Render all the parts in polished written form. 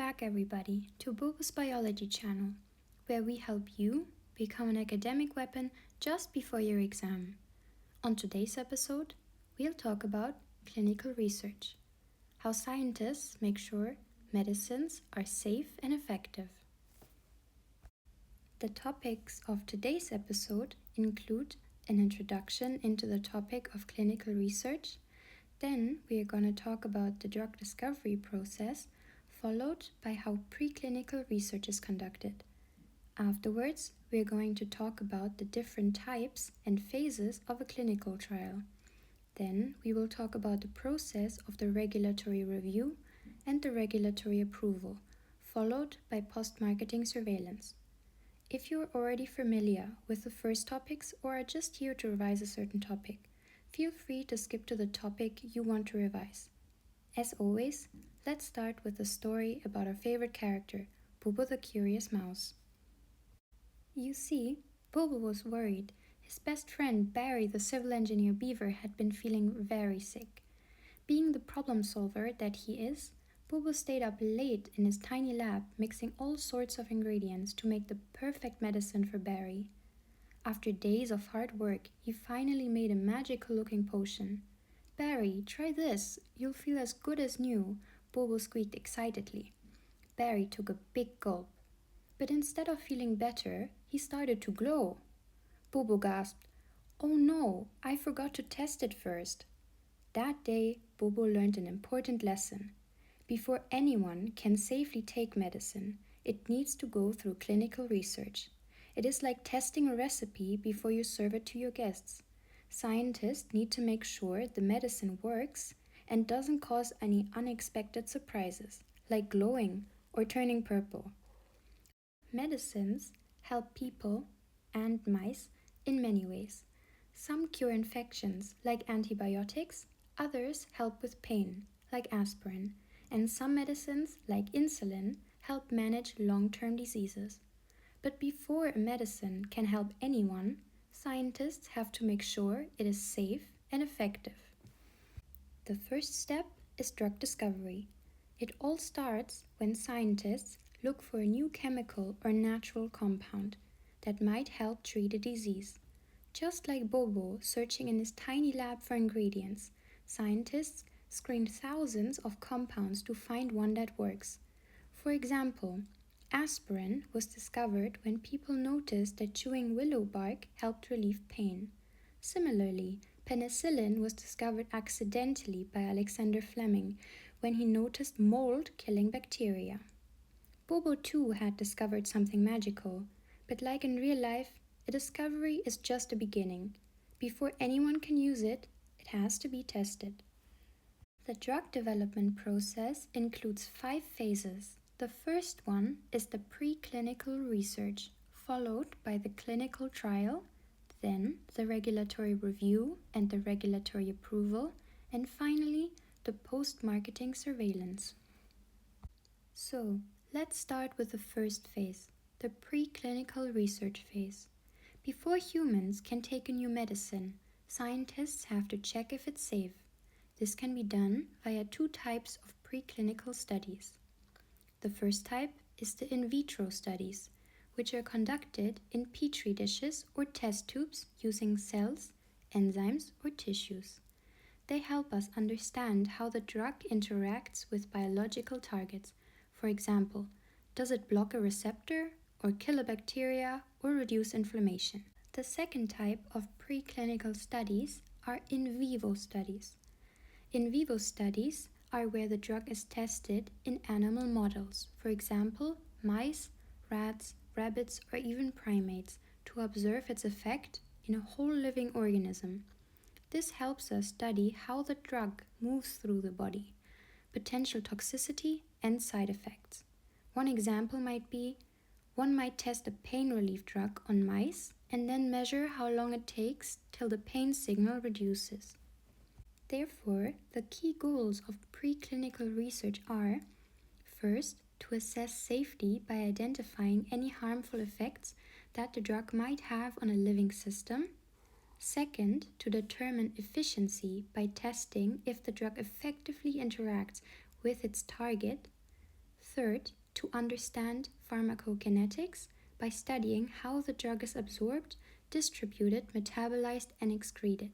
back, everybody, to Bobo's Biology channel, where we help you become an academic weapon just before your exam. On today's episode, we'll talk about clinical research, how scientists make sure medicines are safe and effective. The topics of today's episode include an introduction into the topic of clinical research. Then we are going to talk about the drug discovery process, followed by how preclinical research is conducted. Afterwards, we are going to talk about the different types and phases of a clinical trial. Then we will talk about the process of the regulatory review and the regulatory approval, followed by post-marketing surveillance. If you're already familiar with the first topics or are just here to revise a certain topic, feel free to skip to the topic you want to revise. As always, let's start with a story about our favorite character, Bobo the Curious Mouse. You see, Bobo was worried. His best friend, Barry the civil engineer beaver, had been feeling very sick. Being the problem solver that he is, Bobo stayed up late in his tiny lab, mixing all sorts of ingredients to make the perfect medicine for Barry. After days of hard work, he finally made a magical-looking potion. "Barry, try this. You'll feel as good as new," Bobo squeaked excitedly. Barry took a big gulp. But instead of feeling better, he started to glow. Bobo gasped, "Oh no, I forgot to test it first." That day, Bobo learned an important lesson. Before anyone can safely take medicine, it needs to go through clinical research. It is like testing a recipe before you serve it to your guests. Scientists need to make sure the medicine works and doesn't cause any unexpected surprises, like glowing or turning purple. Medicines help people and mice in many ways. Some cure infections, like antibiotics, others help with pain, like aspirin, and some medicines, like insulin, help manage long-term diseases. But before a medicine can help anyone, scientists have to make sure it is safe and effective. The first step is drug discovery. It all starts when scientists look for a new chemical or natural compound that might help treat a disease. Just like Bobo searching in his tiny lab for ingredients, scientists screen thousands of compounds to find one that works. For example, aspirin was discovered when people noticed that chewing willow bark helped relieve pain. Similarly, penicillin was discovered accidentally by Alexander Fleming when he noticed mold killing bacteria. Bobo too had discovered something magical, but like in real life, a discovery is just a beginning. Before anyone can use it, it has to be tested. The drug development process includes 5 phases. The first one is the preclinical research, followed by the clinical trial, then the regulatory review and the regulatory approval, and finally the post-marketing surveillance. So, let's start with the first phase, the preclinical research phase. Before humans can take a new medicine, scientists have to check if it's safe. This can be done via 2 types of preclinical studies. The first type is the in vitro studies, which are conducted in petri dishes or test tubes using cells, enzymes, or tissues. They help us understand how the drug interacts with biological targets. For example, does it block a receptor or kill a bacteria or reduce inflammation? The second type of preclinical studies are in vivo studies. In vivo studies are where the drug is tested in animal models, for example, mice, rats, rabbits, or even primates, to observe its effect in a whole living organism. This helps us study how the drug moves through the body, potential toxicity, and side effects. One example might be, one might test a pain relief drug on mice and then measure how long it takes till the pain signal reduces. Therefore, the key goals of preclinical research are, first, to assess safety by identifying any harmful effects that the drug might have on a living system. Second, to determine efficiency by testing if the drug effectively interacts with its target. Third, to understand pharmacokinetics by studying how the drug is absorbed, distributed, metabolized, and excreted.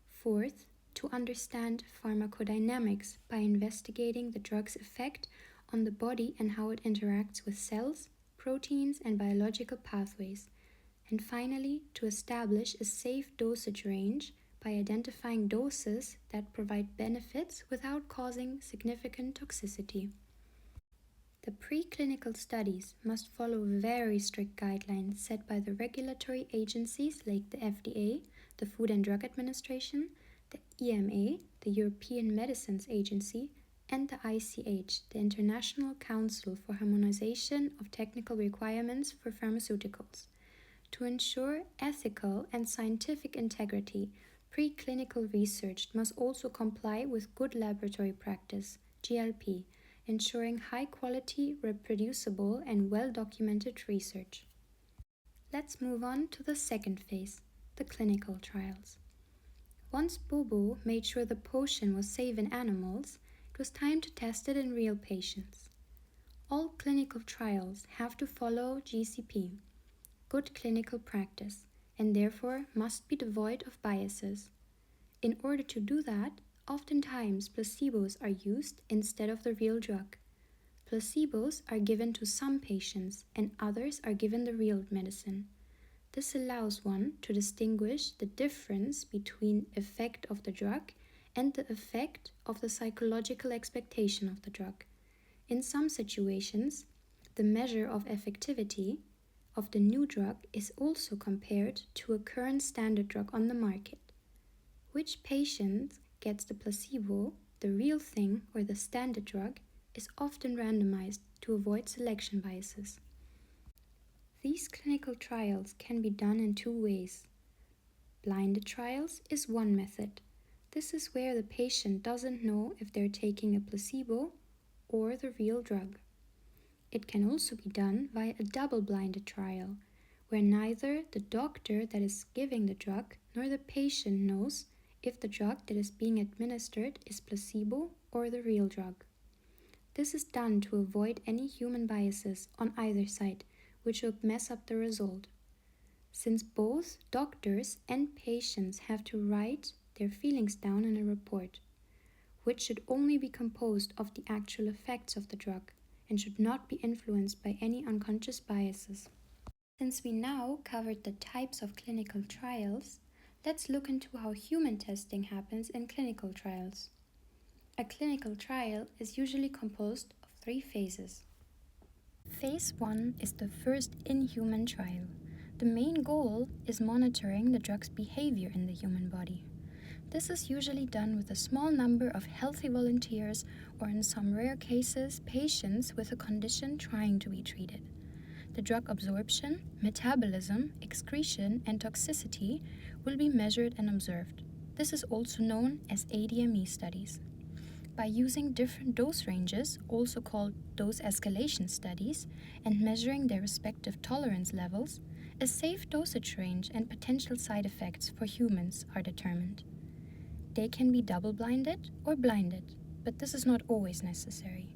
Fourth, to understand pharmacodynamics by investigating the drug's effect on the body and how it interacts with cells, proteins, and biological pathways. And finally, to establish a safe dosage range by identifying doses that provide benefits without causing significant toxicity. The preclinical studies must follow very strict guidelines set by the regulatory agencies like the FDA, the Food and Drug Administration, the EMA, the European Medicines Agency, and the ICH, the International Council for Harmonization of Technical Requirements for Pharmaceuticals. To ensure ethical and scientific integrity, preclinical research must also comply with good laboratory practice, GLP, ensuring high-quality, reproducible, and well-documented research. Let's move on to the second phase, the clinical trials. Once Bobo made sure the potion was safe in animals, it was time to test it in real patients. All clinical trials have to follow GCP, good clinical practice, and therefore must be devoid of biases. In order to do that, oftentimes placebos are used instead of the real drug. Placebos are given to some patients and others are given the real medicine. This allows one to distinguish the difference between effect of the drug and the effect of the psychological expectation of the drug. In some situations, the measure of effectivity of the new drug is also compared to a current standard drug on the market. Which patient gets the placebo, the real thing, or the standard drug is often randomized to avoid selection biases. These clinical trials can be done in two ways. Blinded trials is one method. This is where the patient doesn't know if they're taking a placebo or the real drug. It can also be done via a double-blinded trial, where neither the doctor that is giving the drug nor the patient knows if the drug that is being administered is placebo or the real drug. This is done to avoid any human biases on either side, which would mess up the result. Since both doctors and patients have to write their feelings down in a report, which should only be composed of the actual effects of the drug and should not be influenced by any unconscious biases. Since we now covered the types of clinical trials, let's look into how human testing happens in clinical trials. A clinical trial is usually composed of 3 phases. Phase 1 is the first in-human trial. The main goal is monitoring the drug's behavior in the human body. This is usually done with a small number of healthy volunteers or, in some rare cases, patients with a condition trying to be treated. The drug absorption, metabolism, excretion, and toxicity will be measured and observed. This is also known as ADME studies. By using different dose ranges, also called dose escalation studies, and measuring their respective tolerance levels, a safe dosage range and potential side effects for humans are determined. They can be double-blinded or blinded, but this is not always necessary.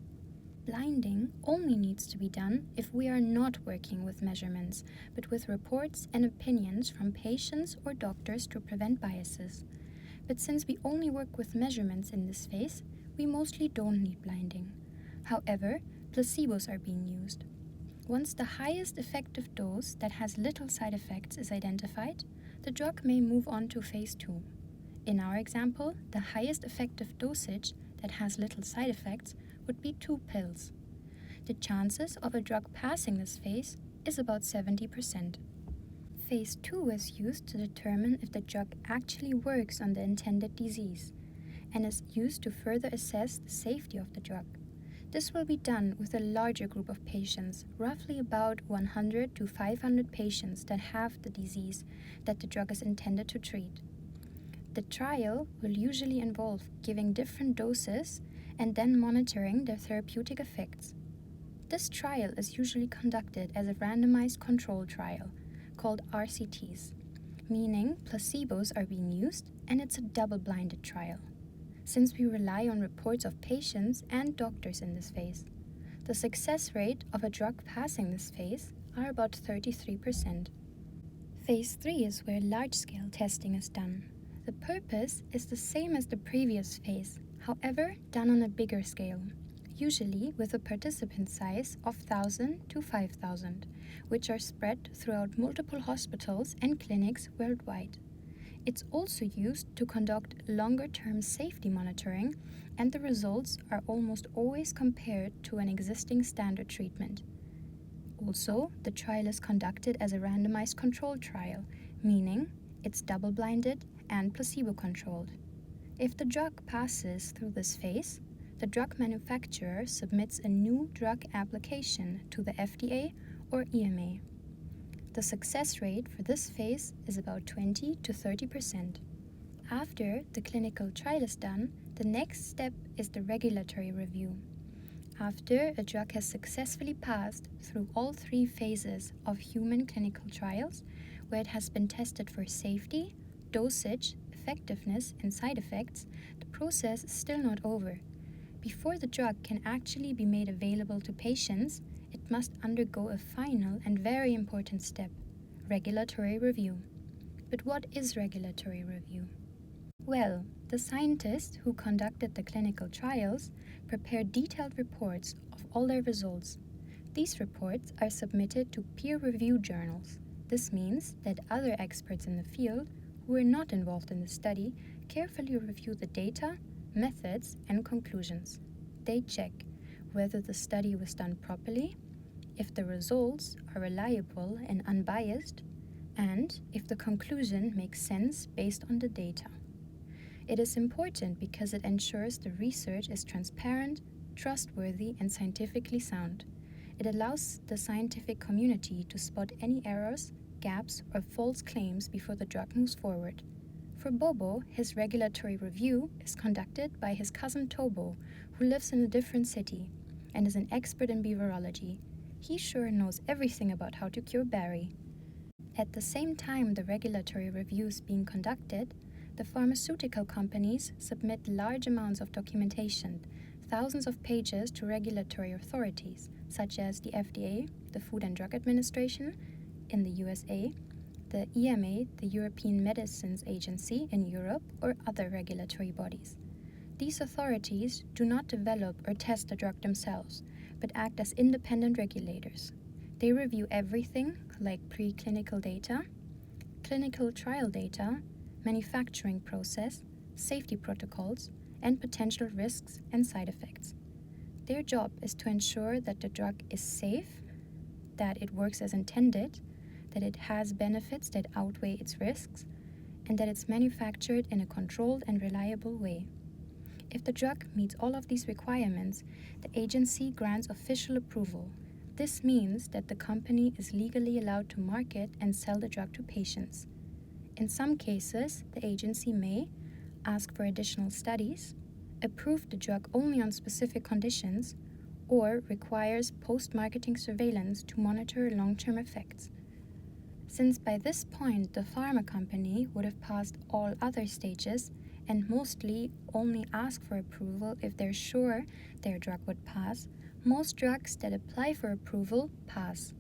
Blinding only needs to be done if we are not working with measurements, but with reports and opinions from patients or doctors to prevent biases. But since we only work with measurements in this phase, we mostly don't need blinding. However, placebos are being used. Once the highest effective dose that has little side effects is identified, the drug may move on to phase 2. In our example, the highest effective dosage that has little side effects would be 2 pills. The chances of a drug passing this phase is about 70%. Phase 2 is used to determine if the drug actually works on the intended disease and is used to further assess the safety of the drug. This will be done with a larger group of patients, roughly about 100 to 500 patients that have the disease that the drug is intended to treat. The trial will usually involve giving different doses and then monitoring their therapeutic effects. This trial is usually conducted as a randomized control trial, called RCTs, meaning placebos are being used and it's a double-blinded trial. Since we rely on reports of patients and doctors in this phase, The success rate of a drug passing this phase are about 33%. Phase 3 is where large-scale testing is done. The purpose is the same as the previous phase, however done on a bigger scale, usually with a participant size of 1,000 to 5,000, which are spread throughout multiple hospitals and clinics worldwide. It's also used to conduct longer-term safety monitoring, and the results are almost always compared to an existing standard treatment. Also, the trial is conducted as a randomized controlled trial, meaning it's double-blinded and placebo-controlled. If the drug passes through this phase, the drug manufacturer submits a new drug application to the FDA or EMA. The success rate for this phase is about 20 to 30%. After the clinical trial is done, the next step is the regulatory review. After a drug has successfully passed through all 3 phases of human clinical trials, where it has been tested for safety, dosage, effectiveness, and side effects, the process is still not over. Before the drug can actually be made available to patients, it must undergo a final and very important step, regulatory review. But what is regulatory review? Well, the scientists who conducted the clinical trials prepared detailed reports of all their results. These reports are submitted to peer-reviewed journals. This means that other experts in the field who were not involved in the study carefully review the data, methods, and conclusions. They check whether the study was done properly, if the results are reliable and unbiased, and if the conclusion makes sense based on the data. It is important because it ensures the research is transparent, trustworthy, and scientifically sound. It allows the scientific community to spot any errors, gaps, or false claims before the drug moves forward. For Bobo, his regulatory review is conducted by his cousin Tobo, who lives in a different city and is an expert in beaverology. He sure knows everything about how to cure Barry. At the same time the regulatory review is being conducted, the pharmaceutical companies submit large amounts of documentation, thousands of pages to regulatory authorities, such as the FDA, the Food and Drug Administration in the USA, the EMA, the European Medicines Agency in Europe, or other regulatory bodies. These authorities do not develop or test the drug themselves, but act as independent regulators. They review everything like preclinical data, clinical trial data, manufacturing process, safety protocols, and potential risks and side effects. Their job is to ensure that the drug is safe, that it works as intended, that it has benefits that outweigh its risks, and that it's manufactured in a controlled and reliable way. If the drug meets all of these requirements, the agency grants official approval. This means that the company is legally allowed to market and sell the drug to patients. In some cases, the agency may ask for additional studies, approve the drug only on specific conditions, or requires post-marketing surveillance to monitor long-term effects. Since by this point the pharma company would have passed all other stages and mostly only ask for approval if they're sure their drug would pass, most drugs that apply for approval pass.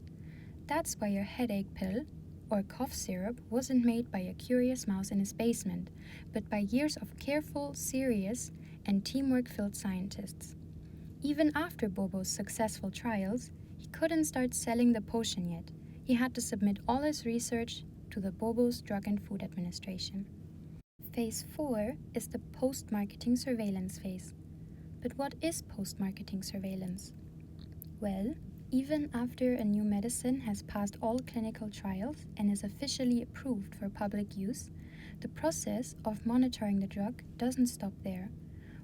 That's why your headache pill or cough syrup wasn't made by a curious mouse in his basement, but by years of careful, serious, and teamwork-filled scientists. Even after Bobo's successful trials, he couldn't start selling the potion yet. He had to submit all his research to the Bobo's Drug and Food Administration. Phase 4 is the post-marketing surveillance phase. But what is post-marketing surveillance? Well, even after a new medicine has passed all clinical trials and is officially approved for public use, the process of monitoring the drug doesn't stop there.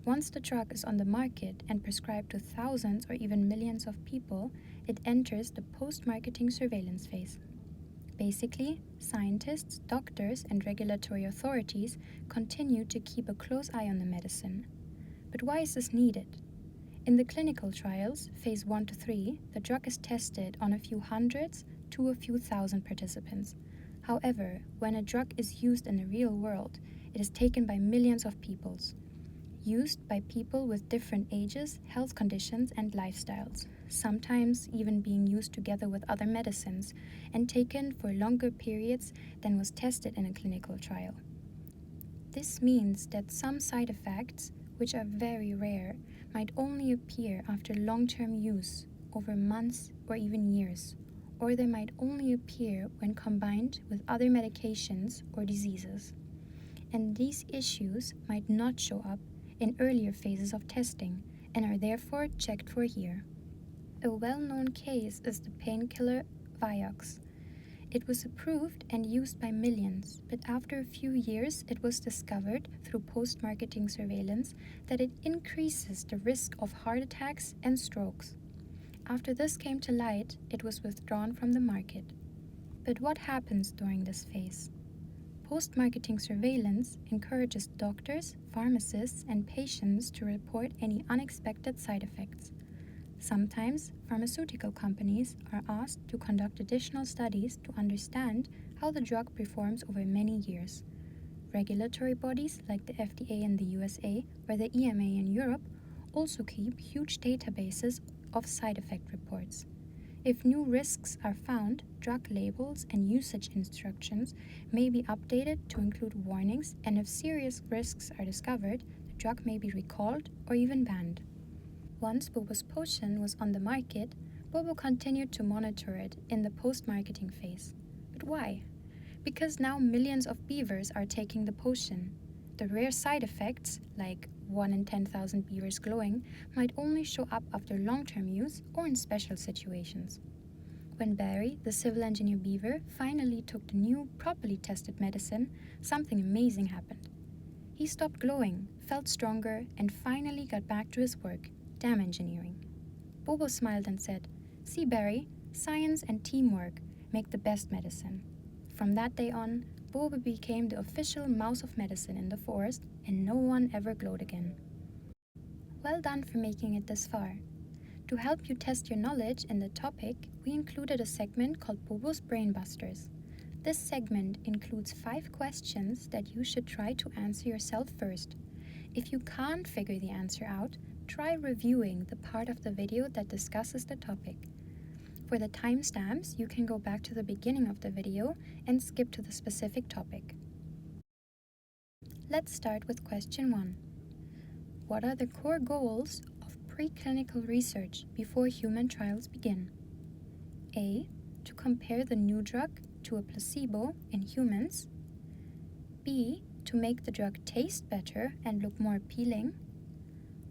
Once the drug is on the market and prescribed to thousands or even millions of people, it enters the post-marketing surveillance phase. Basically, scientists, doctors, and regulatory authorities continue to keep a close eye on the medicine. But why is this needed? In the clinical trials, phase 1 to 3, the drug is tested on a few hundreds to a few thousand participants. However, when a drug is used in the real world, it is taken by millions of people, used by people with different ages, health conditions, and lifestyles. sometimes even being used together with other medicines and taken for longer periods than was tested in a clinical trial. This means that some side effects, which are very rare, might only appear after long-term use, over months or even years, or they might only appear when combined with other medications or diseases. And these issues might not show up in earlier phases of testing and are therefore checked for here. A well-known case is the painkiller Vioxx. It was approved and used by millions, but after a few years it was discovered through post-marketing surveillance that it increases the risk of heart attacks and strokes. After this came to light, it was withdrawn from the market. But what happens during this phase? Post-marketing surveillance encourages doctors, pharmacists, and patients to report any unexpected side effects. Sometimes, pharmaceutical companies are asked to conduct additional studies to understand how the drug performs over many years. Regulatory bodies like the FDA in the USA or the EMA in Europe also keep huge databases of side effect reports. If new risks are found, drug labels and usage instructions may be updated to include warnings, and if serious risks are discovered, the drug may be recalled or even banned. Once Bobo's potion was on the market, Bobo continued to monitor it in the post-marketing phase. But why? Because now millions of beavers are taking the potion. The rare side effects, like 1 in 10,000 beavers glowing, might only show up after long-term use or in special situations. When Barry, the civil engineer beaver, finally took the new, properly tested medicine, something amazing happened. He stopped glowing, felt stronger, and finally got back to his work, dam engineering. Bobo smiled and said, "See, Barry, science and teamwork make the best medicine." From that day on, Bobo became the official mouse of medicine in the forest, and no one ever glowed again. Well done for making it this far. To help you test your knowledge in the topic, we included a segment called Bobo's Brainbusters. This segment includes 5 questions that you should try to answer yourself first. If you can't figure the answer out, try reviewing the part of the video that discusses the topic. For the timestamps, you can go back to the beginning of the video and skip to the specific topic. Let's start with question 1. What are the core goals of preclinical research before human trials begin? A. To compare the new drug to a placebo in humans. B. To make the drug taste better and look more appealing.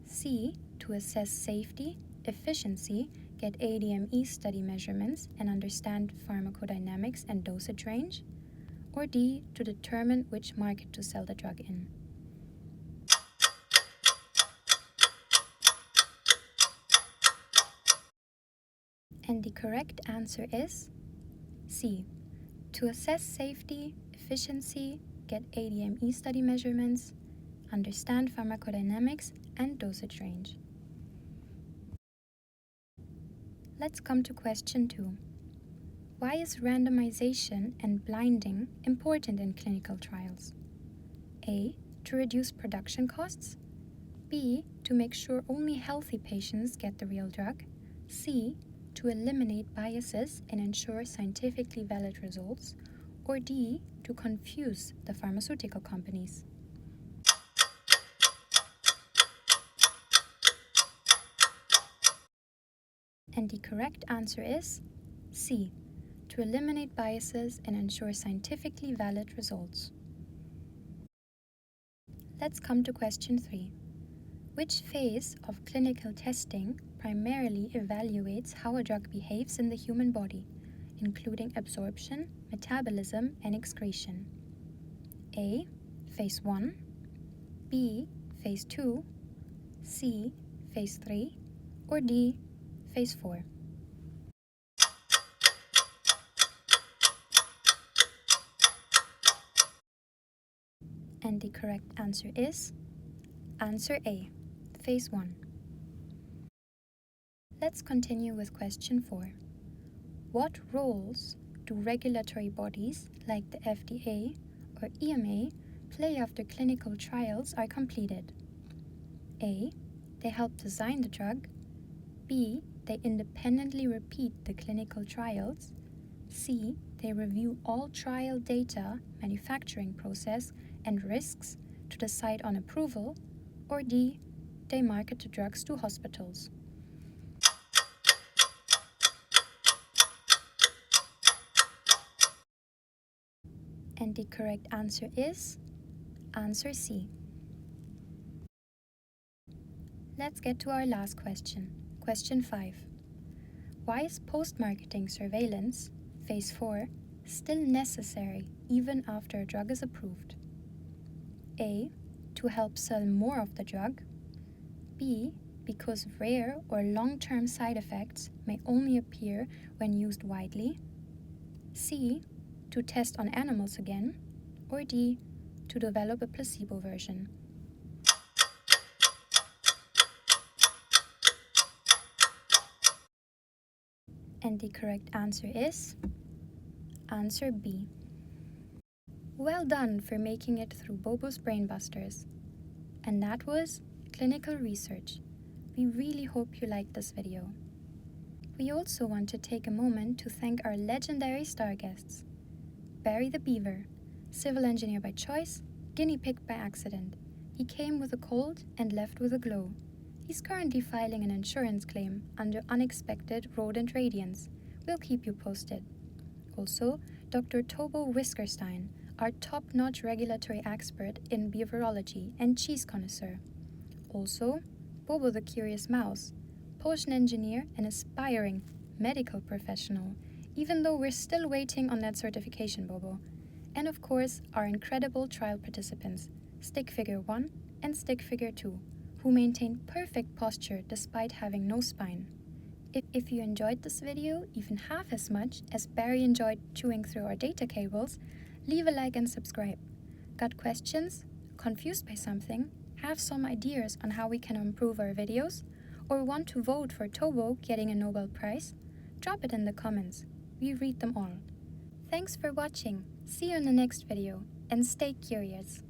C. To assess safety, efficiency, get ADME study measurements, and understand pharmacodynamics and dosage range. Or D. To determine which market to sell the drug in. And the correct answer is C. To assess safety, efficiency, get ADME study measurements, understand pharmacodynamics and dosage range. Let's come to question 2. Why is randomization and blinding important in clinical trials? A. To reduce production costs. B. To make sure only healthy patients get the real drug. C. To eliminate biases and ensure scientifically valid results. Or D. To confuse the pharmaceutical companies. And the correct answer is C. To eliminate biases and ensure scientifically valid results. Let's come to question 3. Which phase of clinical testing primarily evaluates how a drug behaves in the human body, including absorption, metabolism, and excretion? A. Phase 1. B. Phase 2. C. Phase 3. Or D. Phase 4. And the correct answer is answer A, Phase 1. Let's continue with question 4. What roles do regulatory bodies like the FDA or EMA play after clinical trials are completed? A. They help design the drug. B. they independently repeat the clinical trials. C. They review all trial data, manufacturing process, and risks to decide on approval. Or D. They market the drugs to hospitals. And the correct answer is answer C. Let's get to our last question. Question 5. Why is post-marketing surveillance, phase 4, still necessary even after a drug is approved? A. To help sell more of the drug. B. Because rare or long-term side effects may only appear when used widely. C. To test on animals again. Or D. To develop a placebo version. And the correct answer is answer B. Well done for making it through Bobo's Brainbusters. And that was Clinical Research. We really hope you liked this video. We also want to take a moment to thank our legendary star guests. Barry the Beaver, civil engineer by choice, guinea pig by accident. He came with a cold and left with a glow. He's currently filing an insurance claim under unexpected rodent radiance. We'll keep you posted. Also, Dr. Tobo Whiskerstein, our top-notch regulatory expert in beaverology and cheese connoisseur. Also, Bobo the Curious Mouse, potion engineer and aspiring medical professional, even though we're still waiting on that certification, Bobo. And of course, our incredible trial participants, Stick Figure 1 and Stick Figure 2, who maintain perfect posture despite having no spine. If you enjoyed this video even half as much as Barry enjoyed chewing through our data cables, leave a like and subscribe. Got questions? Confused by something? Have some ideas on how we can improve our videos? Or want to vote for Tobo getting a Nobel Prize? Drop it in the comments. We read them all. Thanks for watching. See you in the next video, and stay curious.